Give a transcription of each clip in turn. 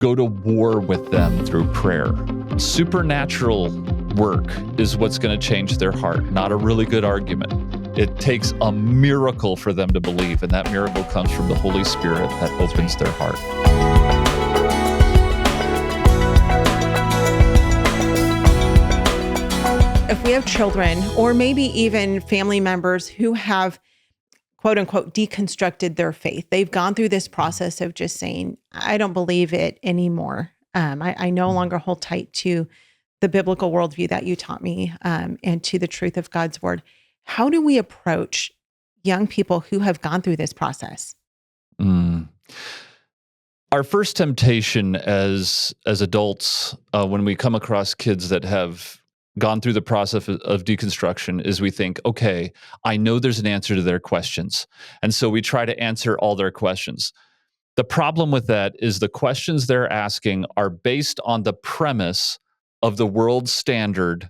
go to war with them through prayer. Supernatural work is what's going to change their heart, not a really good argument. It takes a miracle for them to believe, and that miracle comes from the Holy Spirit that opens their heart. If we have children or maybe even family members who have, quote unquote, deconstructed their faith, they've gone through this process of just saying, I don't believe it anymore. I no longer hold tight to the biblical worldview that you taught me and to the truth of God's word. How do we approach young people who have gone through this process? Our first temptation as adults, when we come across kids that have gone through the process of deconstruction, is we think, okay, I know there's an answer to their questions. And so we try to answer all their questions. The problem with that is the questions they're asking are based on the premise of the world standard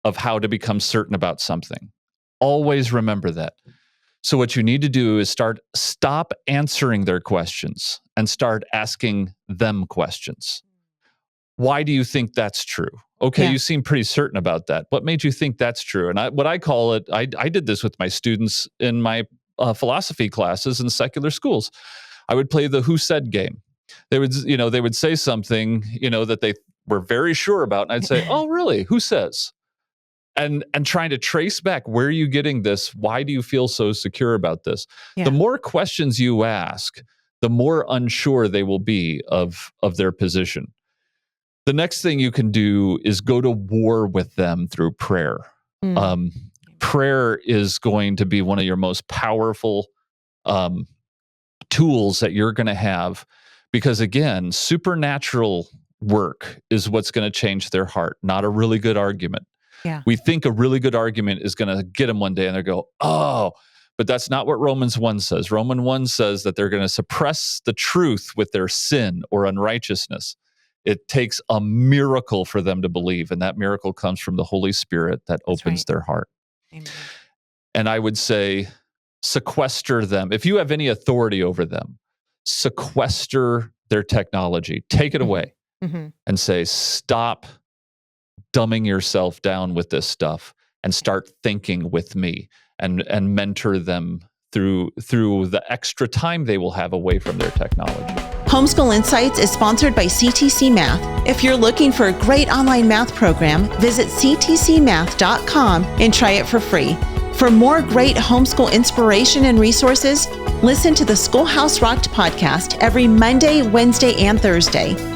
of how to become certain about something. Always remember that. So what you need to do is stop answering their questions and start asking them questions. Why do you think that's true? Okay, You seem pretty certain about that. What made you think that's true? And what I call it, I did this with my students in my philosophy classes in secular schools. I would play the who said game. They would say something, that they were very sure about, and I'd say, "Oh, really? Who says?" And trying to trace back, where are you getting this? Why do you feel so secure about this? Yeah. The more questions you ask, the more unsure they will be of their position. The next thing you can do is go to war with them through prayer. Prayer is going to be one of your most powerful tools that you're going to have, because again, supernatural work is what's going to change their heart, not a really good argument. Yeah. We think a really good argument is going to get them one day and they go, oh, but that's not what Romans 1 says. Romans 1 says that they're going to suppress the truth with their sin or unrighteousness. It takes a miracle for them to believe, and that miracle comes from the Holy Spirit that opens their heart. Amen. And I would say, sequester them. If you have any authority over them, sequester their technology. Take it away and say, stop dumbing yourself down with this stuff and start thinking with me, and mentor them through the extra time they will have away from their technology. Homeschool Insights is sponsored by CTC Math. If you're looking for a great online math program, visit ctcmath.com and try it for free. For more great homeschool inspiration and resources, listen to the Schoolhouse Rocked Podcast every Monday, Wednesday, and Thursday.